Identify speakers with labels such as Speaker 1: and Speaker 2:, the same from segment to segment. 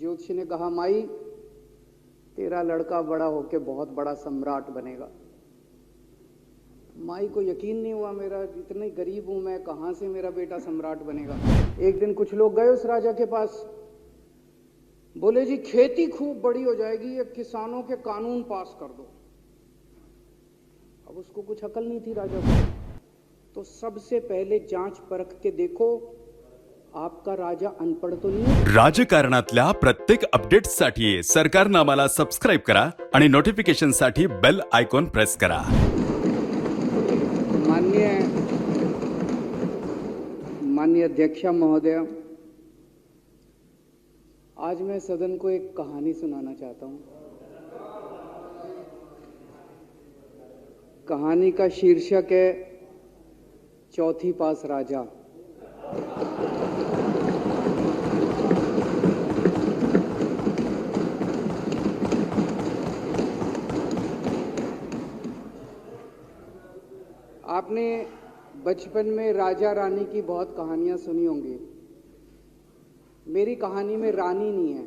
Speaker 1: ज्योतिषी ने कहा, माई तेरा लड़का बड़ा होके बहुत बड़ा सम्राट बनेगा। माई को यकीन नहीं हुआ, मेरा इतने गरीब हूं मैं, कहां से मेरा बेटा सम्राट बनेगा। एक दिन कुछ लोग गए उस राजा के पास, बोले जी खेती खूब बड़ी हो जाएगी, ये किसानों के कानून पास कर दो। अब उसको कुछ अकल नहीं थी राजा को, तो सबसे पहले जांच परख के देखो आपका राजा अनपढ़ तो नहीं है।
Speaker 2: राजकारणातल्या प्रत्येक अपडेट्ससाठी सरकारनं आम्हाला सबस्क्राईब करा आणि नोटिफिकेशनसाठी बेल आयकॉन प्रेस करा।
Speaker 1: माननीय अध्यक्षा महोदय, आज मैं सदन को एक कहानी सुनाना चाहता हूं। कहानी का शीर्षक है चौथी पास राजा। आपने बचपन में राजा रानी की बहुत कहानियां सुनी होंगी। मेरी कहानी में रानी नहीं है,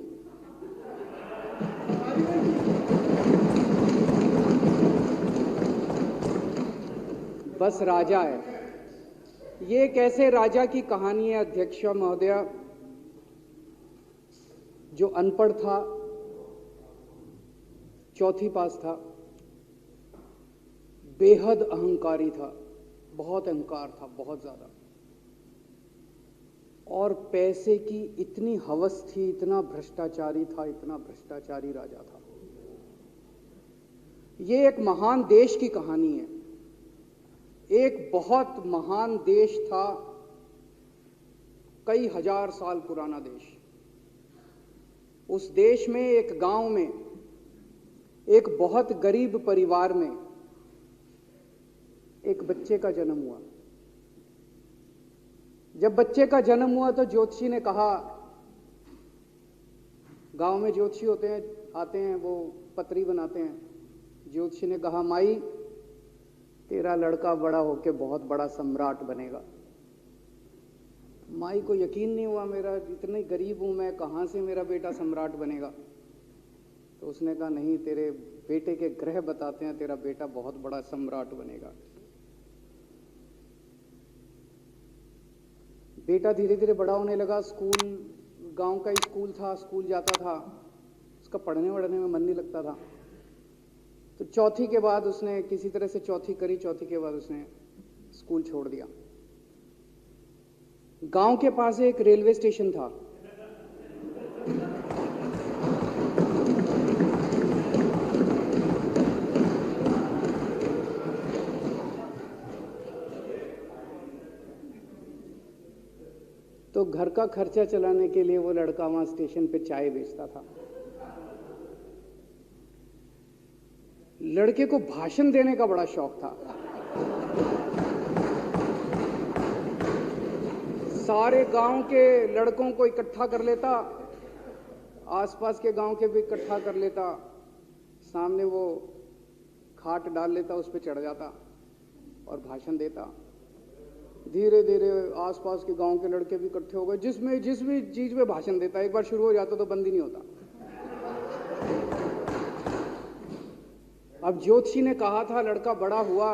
Speaker 1: बस राजा है। ये कैसे राजा की कहानी है अध्यक्ष महोदया, जो अनपढ़ था, चौथी पास था, बेहद अहंकारी था, बहुत अहंकार था, बहुत ज्यादा, और पैसे की इतनी हवस थी, इतना भ्रष्टाचारी था, इतना भ्रष्टाचारी राजा था। ये एक महान देश की कहानी है। एक बहुत महान देश था, कई हजार साल पुराना देश। उस देश में एक गांव में एक बहुत गरीब परिवार में एक बच्चे का जन्म हुआ। जब बच्चे का जन्म हुआ तो ज्योतिषी ने कहा, गांव में ज्योतिषी होते हैं, आते हैं, वो पत्री बनाते हैं। ज्योतिषी ने कहा, माई तेरा लड़का बड़ा होके बहुत बड़ा सम्राट बनेगा। माई को यकीन नहीं हुआ, मेरा इतने गरीब हूं मैं, कहां से मेरा बेटा सम्राट बनेगा। तो उसने कहा, नहीं, तेरे बेटे के ग्रह बताते हैं तेरा बेटा बहुत बड़ा सम्राट बनेगा। बेटा धीरे धीरे बड़ा होने लगा। स्कूल, गांव का ही स्कूल था, स्कूल जाता था, उसका पढ़ने वढ़ने में मन नहीं लगता था। तो चौथी के बाद उसने किसी तरह से चौथी करी, चौथी के बाद उसने स्कूल छोड़ दिया। गांव के पास एक रेलवे स्टेशन था। तो घर का खर्चा चलाने के लिए वो लड़का वहां स्टेशन पे चाय बेचता था। लड़के को भाषण देने का बड़ा शौक था। सारे गांव के लड़कों को इकट्ठा कर लेता, आसपास के गांव के भी इकट्ठा कर लेता, सामने वो खाट डाल लेता, उस पर चढ़ जाता और भाषण देता। धीरे धीरे आसपास के गांव के लड़के भी इकट्ठे हो गए। जिस भी चीज में भाषण देता, एक बार शुरू हो जाता तो बंद ही नहीं होता। अब ज्योतिषी ने कहा था, लड़का बड़ा हुआ,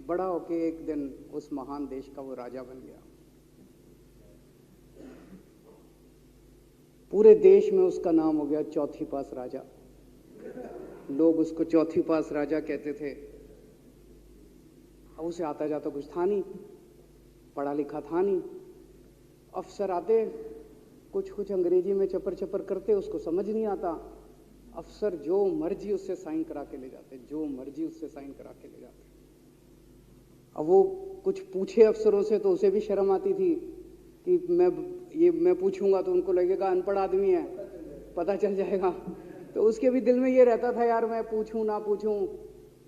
Speaker 1: बड़ा होके एक दिन उस महान देश का वो राजा बन गया। पूरे देश में उसका नाम हो गया चौथी पास राजा। लोग उसको चौथी पास राजा कहते थे। अब उसे आता जाता कुछ था नहीं, पढ़ा लिखा था नहीं। अफसर आते, कुछ अंग्रेजी में चपर चपर करते, उसको समझ नहीं आता। अफसर जो मर्जी उससे साइन करा के ले जाते, जो मर्जी उससे साइन करा के ले जाते। अब वो कुछ पूछे अफसरों से तो उसे भी शर्म आती थी कि मैं पूछूंगा तो उनको लगेगा अनपढ़ आदमी है, पता चल जाएगा। तो उसके भी दिल में ये रहता था, यार मैं पूछूं ना पूछूं।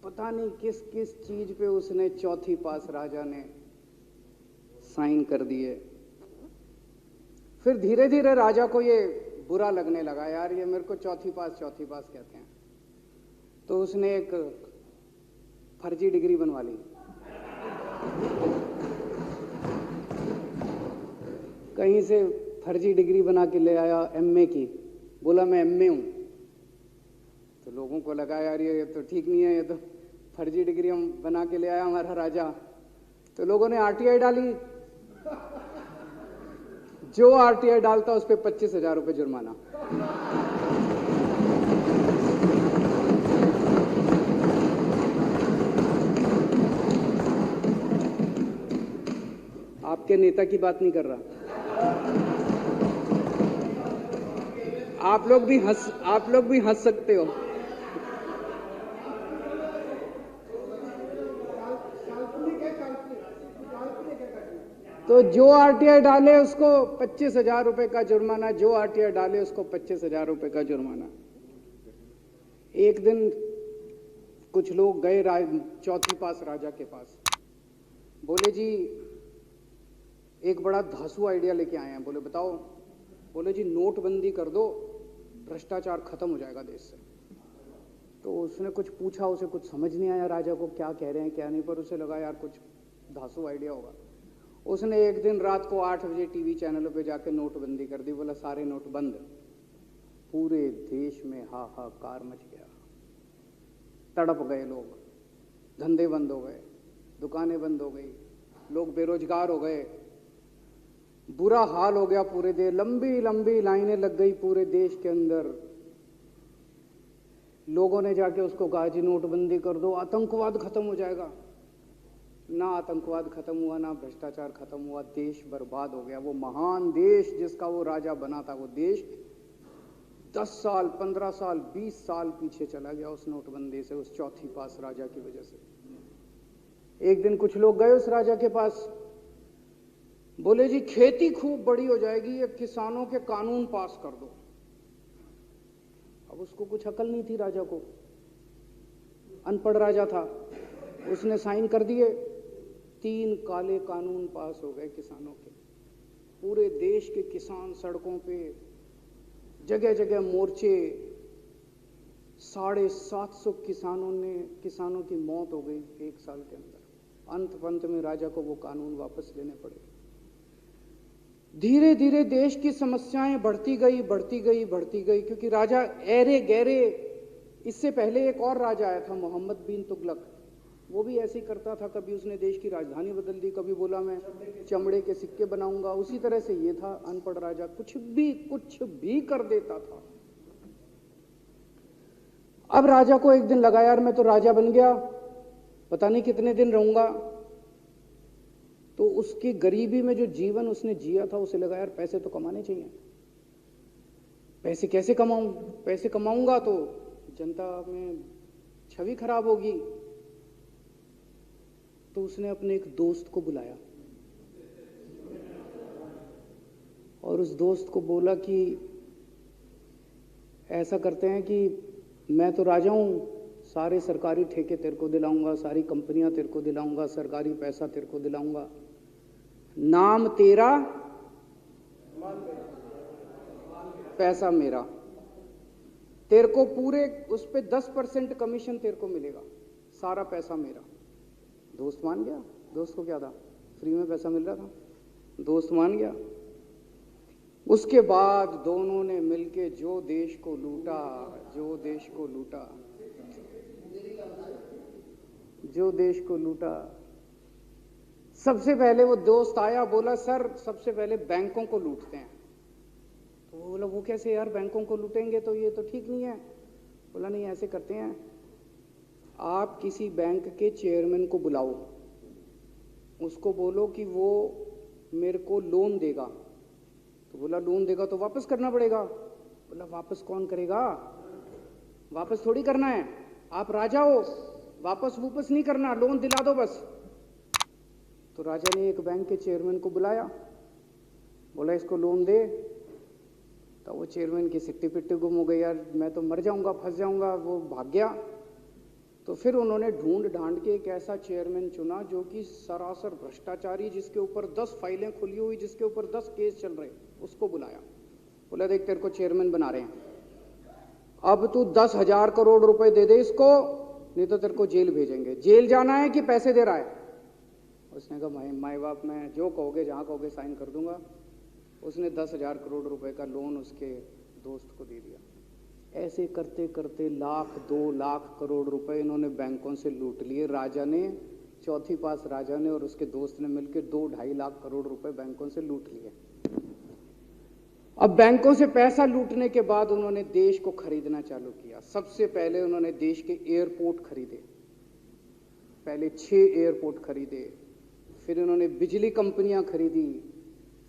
Speaker 1: पता नहीं किस किस चीज पे उसने चौथी पास राजा ने साइन कर दिए। फिर धीरे धीरे राजा को ये बुरा लगने लगा, यार ये मेरे को चौथी पास कहते हैं। तो उसने एक फर्जी डिग्री बनवा ली। कहीं से फर्जी डिग्री बना के ले आया एमए की। बोला मैं एमए हूं। तो लोगों को लगा यार ये तो ठीक नहीं है, ये तो फर्जी डिग्री हम बना के ले आया हमारा राजा। तो लोगों ने आरटीआई डाली। जो आरटीआई डालता उस पर 25,000 रुपये जुर्माना। आपके नेता की बात नहीं कर रहा। आप लोग भी हंस सकते हो। तो जो आरटीआई डाले उसको 25,000 रुपए का जुर्माना, जो आरटीआई डाले उसको 25,000 रुपए का जुर्माना। एक दिन कुछ लोग गए चौथी पास राजा के पास, बोले जी एक बड़ा धांसू आइडिया लेके आए हैं। बोले बताओ। बोले जी नोटबंदी कर दो, भ्रष्टाचार खत्म हो जाएगा देश से। तो उसने कुछ पूछा, उसे कुछ समझ नहीं आया राजा को क्या कह रहे हैं क्या नहीं, पर उसे लगा यार कुछ धांसू आइडिया होगा। उसने एक दिन रात को 8 बजे टीवी चैनलों पे जाके नोटबंदी कर दी। बोला सारे नोट बंद। पूरे देश में हाहाकार मच गया, तड़प गए लोग, धंधे बंद हो गए, दुकानें बंद हो गई, लोग बेरोजगार हो गए, बुरा हाल हो गया पूरे देश। लंबी लंबी लाइनें लग गई पूरे देश के अंदर। लोगों ने जाके उसको कहा जी नोटबंदी कर दो, आतंकवाद खत्म हो जाएगा। ना आतंकवाद खत्म हुआ, ना भ्रष्टाचार खत्म हुआ, देश बर्बाद हो गया। वो महान देश जिसका वो राजा बना था, वो देश 10 साल 15 साल 20 साल पीछे चला गया उस नोटबंदी से, उस चौथी पास राजा की वजह से। एक दिन कुछ लोग गए उस राजा के पास, बोले जी खेती खूब बड़ी हो जाएगी, ये किसानों के कानून पास कर दो। अब उसको कुछ अकल नहीं थी राजा को, अनपढ़ राजा था। उसने साइन कर दिए, 3 काले कानून पास हो गए किसानों के। पूरे देश के किसान सड़कों पे, जगह जगह मोर्चे, 750 किसानों की मौत हो गई 1 साल के अंदर। अंत में राजा को वो कानून वापस लेने पड़े। धीरे धीरे देश की समस्याएं बढ़ती गई, क्योंकि राजा ऐरे गहरे। इससे पहले एक और राजा आया था, मोहम्मद बिन तुगलक। वो भी ऐसे ही करता था, कभी उसने देश की राजधानी बदल दी, कभी बोला मैं चमड़े के सिक्के बनाऊंगा। उसी तरह से ये था अनपढ़ राजा, कुछ भी कर देता था। अब राजा को एक दिन लगा यार मैं तो राजा बन गया, पता नहीं कितने दिन रहूंगा। तो उसकी गरीबी में जो जीवन उसने जिया था, उसे लगा यार पैसे तो कमाने चाहिए। पैसे कैसे कमाऊं? पैसे कमाऊंगा तो जनता में छवि खराब होगी। तो उसने अपने एक दोस्त को बुलाया और उस दोस्त को बोला कि ऐसा करते हैं कि मैं तो राजा हूं, सारे सरकारी ठेके तेरे को दिलाऊंगा, सारी कंपनियां तेरे को दिलाऊंगा, सरकारी पैसा तेरे को दिलाऊंगा। नाम तेरा, पैसा मेरा। तेरे को पूरे उस पे 10% कमीशन तेरे को मिलेगा, सारा पैसा मेरा। दोस्त मान गया। दोस्त को क्या था, फ्री में पैसा मिल रहा था, दोस्त मान गया। उसके बाद दोनों ने मिलके जो देश को लूटा। सबसे पहले वो दोस्त आया, बोला सर सबसे पहले बैंकों को लूटते हैं। तो वो बोला वो कैसे यार, बैंकों को लूटेंगे तो ये तो ठीक नहीं है। बोला नहीं ऐसे करते हैं, आप किसी बैंक के चेयरमैन को बुलाओ, उसको बोलो कि वो मेरे को लोन देगा। तो बोला लोन देगा तो वापस करना पड़ेगा। बोला वापस कौन करेगा, वापस थोड़ी करना है, आप राजा हो, वापस नहीं करना, लोन दिला दो बस। तो राजा ने एक बैंक के चेयरमैन को बुलाया, बोला इसको लोन दे। तो वो चेयरमैन की सिट्टी पिट्टी गुम हो गई, यार मैं तो मर जाऊंगा, फंस जाऊंगा, वो भाग गया। तो फिर उन्होंने ढूंढ ढांड के एक ऐसा चेयरमैन चुना जो कि सरासर भ्रष्टाचारी, जिसके ऊपर 10 फाइलें खुली हुई, जिसके ऊपर 10 केस चल रहे, उसको बुलाया। बोला देख तेरे को चेयरमैन बना रहे हैं, अब तू 10,000 करोड़ रुपए दे दे इसको, नहीं तो तेरे को जेल भेजेंगे। जेल जाना है कि पैसे दे रहा है? उसने कहा माई बाप मैं जो कहोगे जहाँ कहोगे साइन कर दूंगा। उसने 10,000 करोड़ रुपए का लोन उसके दोस्त को दे दिया। ऐसे करते करते लाख 2 लाख करोड़ रुपए इन्होंने बैंकों से लूट लिए। राजा ने, चौथी पास राजा ने और उसके दोस्त ने मिलकर 2-2.5 लाख करोड़ रुपए बैंकों से लूट लिए। अब बैंकों से पैसा लूटने के बाद उन्होंने देश को खरीदना चालू किया। सबसे पहले उन्होंने देश के एयरपोर्ट खरीदे, पहले 6 एयरपोर्ट खरीदे, फिर उन्होंने बिजली कंपनियां खरीदी,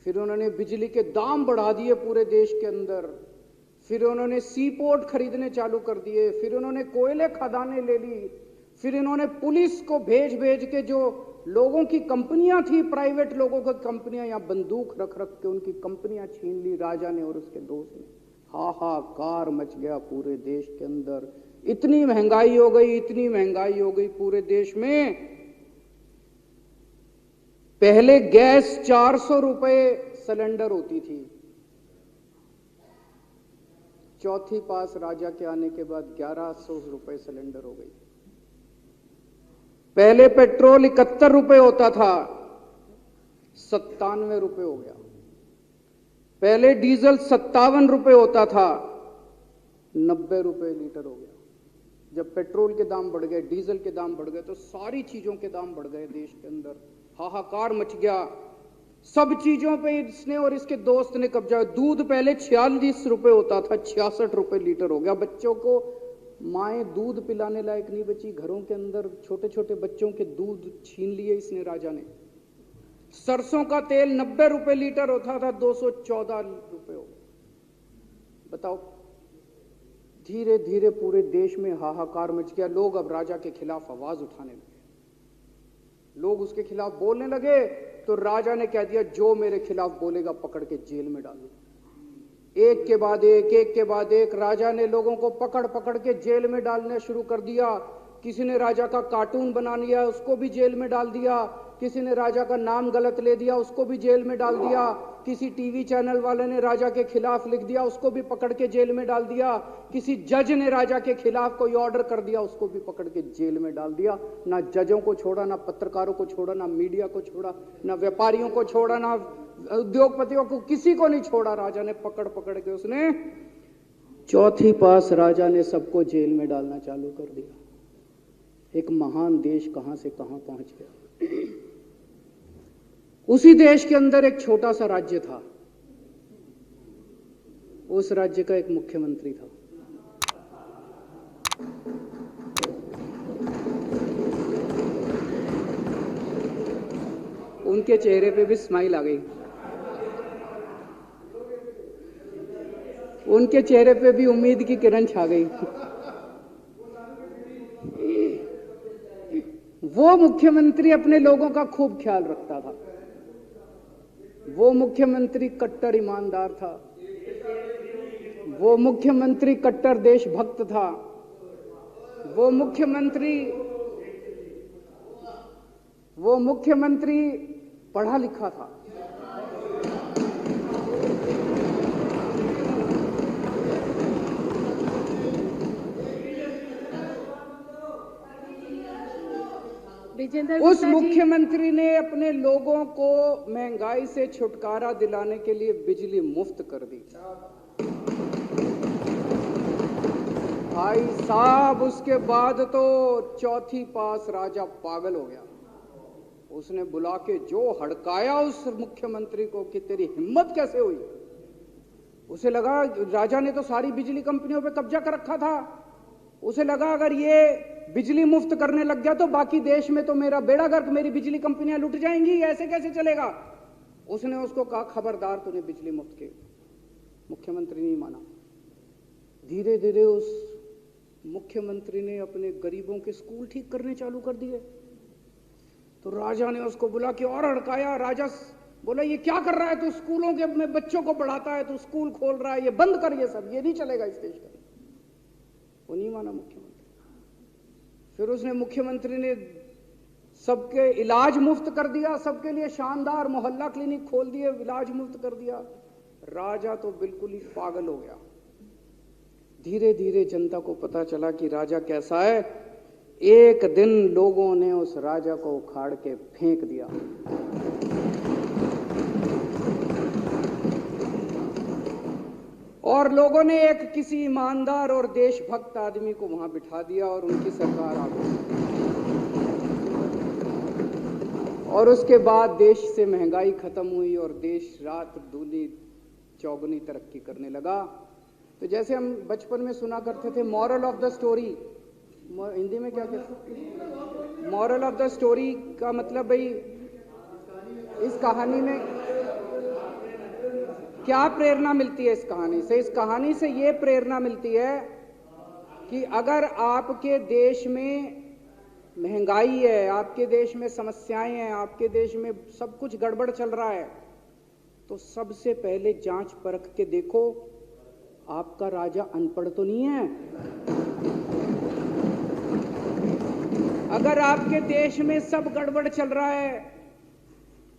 Speaker 1: फिर उन्होंने बिजली के दाम बढ़ा दिए पूरे देश के अंदर, फिर उन्होंने सी पोर्ट खरीदने चालू कर दिए, फिर उन्होंने कोयले खदानें ले ली, फिर इन्होंने पुलिस को भेज भेज के जो लोगों की कंपनियां थी, प्राइवेट लोगों की कंपनियां, या बंदूक रख रख के उनकी कंपनियां छीन ली राजा ने और उसके दोस्त ने। हाहाकार मच गया पूरे देश के अंदर। इतनी महंगाई हो गई, इतनी महंगाई हो गई पूरे देश में। पहले गैस 400 रुपए सिलेंडर होती थी, चौथी पास राजा के आने के बाद 1100 रुपए सिलेंडर हो गई। पहले पेट्रोल 71 रुपए होता था, 97 रुपए हो गया। पहले डीजल 57 रुपए होता था, 90 रुपए लीटर हो गया। जब पेट्रोल के दाम बढ़ गए, डीजल के दाम बढ़ गए, तो सारी चीजों के दाम बढ़ गए देश के अंदर। हाहाकार मच गया। सब चीजों पे इसने और इसके दोस्त ने कब्जा। दूध पहले 46 रुपए होता था, 66 रुपए लीटर हो गया। बच्चों को माएँ दूध पिलाने लायक नहीं बची, घरों के अंदर छोटे छोटे बच्चों के दूध छीन लिए इसने राजा ने। सरसों का तेल 90 रुपए लीटर होता था, 214 रुपए हो गया। बताओ, धीरे धीरे पूरे देश में हाहाकार मच गया। लोग अब राजा के खिलाफ आवाज उठाने लगे, लोग उसके खिलाफ बोलने लगे। तो राजा ने कह दिया, जो मेरे खिलाफ बोलेगा पकड़ के जेल में डाल दो। एक के बाद एक राजा ने लोगों को पकड़ पकड़ के जेल में डालना शुरू कर दिया। किसी ने राजा का कार्टून बना लिया, उसको भी जेल में डाल दिया। किसी ने राजा का नाम गलत ले दिया, उसको भी जेल में डाल दिया। किसी टीवी चैनल वाले ने राजा के खिलाफ लिख दिया, उसको भी पकड़ के जेल में डाल दिया। किसी जज ने राजा के खिलाफ कोई ऑर्डर कर दिया, उसको भी पकड़ के जेल में डाल दिया। ना जजों को छोड़ा, ना पत्रकारों को छोड़ा, ना मीडिया को छोड़ा, ना व्यापारियों को छोड़ा, ना उद्योगपतियों को, किसी को नहीं छोड़ा। राजा ने पकड़ पकड़ के उसने चौथी पास राजा ने सबको जेल में डालना चालू कर दिया। एक महान देश कहां से कहां पहुंच गया। उसी देश के अंदर एक छोटा सा राज्य था, उस राज्य का एक मुख्यमंत्री था। उनके चेहरे पे भी स्माइल आ गई, उनके चेहरे पे भी उम्मीद की किरण छा गई। वो मुख्यमंत्री अपने लोगों का खूब ख्याल रखता था। वो मुख्यमंत्री कट्टर ईमानदार था। वो मुख्यमंत्री कट्टर देशभक्त था। वो मुख्यमंत्री पढ़ा लिखा था। उस मुख्यमंत्री ने अपने लोगों को महंगाई से छुटकारा दिलाने के लिए बिजली मुफ्त कर दी। भाई साहब, उसके बाद तो चौथी पास राजा पागल हो गया। उसने बुला के जो हड़काया उस मुख्यमंत्री को कि तेरी हिम्मत कैसे हुई। उसे लगा राजा ने तो सारी बिजली कंपनियों पे कब्जा कर रखा था। उसे लगा अगर ये बिजली मुफ्त करने लग गया तो बाकी देश में तो मेरा बेड़ा गर्क, मेरी बिजली कंपनियां लुट जाएंगी, ऐसे कैसे चलेगा। उसने उसको कहा, खबरदार, तूने बिजली मुफ्त के। मुख्यमंत्री नहीं माना। धीरे धीरे उस मुख्यमंत्री ने अपने गरीबों के स्कूल ठीक करने चालू कर दिए। तो राजा ने उसको बुला के और हड़काया। राजा बोला, ये क्या कर रहा है तू, स्कूलों के में बच्चों को पढ़ाता है, तू स्कूल खोल रहा है, ये बंद कर, ये सब, ये नहीं चलेगा इस देश का। वो नहीं माना मुख्यमंत्री। फिर उसने मुख्यमंत्री ने सबके इलाज मुफ्त कर दिया, सबके लिए शानदार मोहल्ला क्लिनिक खोल दिए, इलाज मुफ्त कर दिया। राजा तो बिल्कुल ही पागल हो गया। धीरे धीरे जनता को पता चला कि राजा कैसा है। एक दिन लोगों ने उस राजा को उखाड़ के फेंक दिया। और लोगों ने एक किसी ईमानदार और देशभक्त आदमी को वहां बिठा दिया और उनकी सरकार आ गई। और उसके बाद देश से महंगाई खत्म हुई और देश रात दूनी चौगुनी तरक्की करने लगा। तो जैसे हम बचपन में सुना करते थे, moral of the story, Hindi में क्या कहते, मॉरल ऑफ द स्टोरी का मतलब भाई इस कहानी में क्या प्रेरणा मिलती है? इस कहानी से, इस कहानी से ये प्रेरणा मिलती है कि अगर आपके देश में महंगाई है, आपके देश में समस्याएं हैं, आपके देश में सब कुछ गड़बड़ चल रहा है, तो सबसे पहले जांच परख के देखो आपका राजा अनपढ़ तो नहीं है। अगर आपके देश में सब गड़बड़ चल रहा है,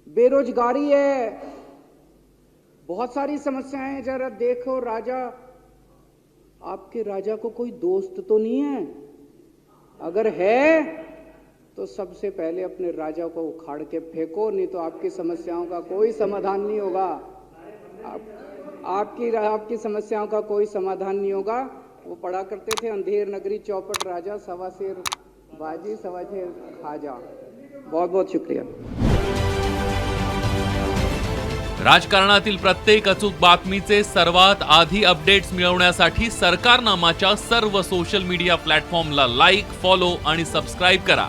Speaker 1: बेरोजगारी है, बहुत सारी समस्याएं हैं, जरा देखो राजा, आपके राजा को कोई दोस्त तो नहीं है। अगर है तो सबसे पहले अपने राजा को उखाड़ के फेंको, नहीं तो आपकी समस्याओं का कोई समाधान नहीं होगा। आपकी समस्याओं का कोई समाधान नहीं होगा। वो पढ़ा करते थे, अंधेर नगरी चौपट राजा, सवा शेर बाजी सवा शेर खाजा। बहुत बहुत शुक्रिया।
Speaker 3: राजकारणातील प्रत्येक अचूक बातमीचे सर्वात आधी अपडेट्स मिळवण्यासाठी सरकारनामाच्या सर्व सोशल मीडिया प्लॅटफॉर्मला लाईक, फॉलो आणि सबस्क्राईब करा।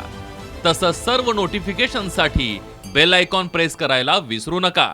Speaker 3: तसंच सर्व नोटिफिकेशनसाठी बेल आयकॉन प्रेस करायला विसरू नका।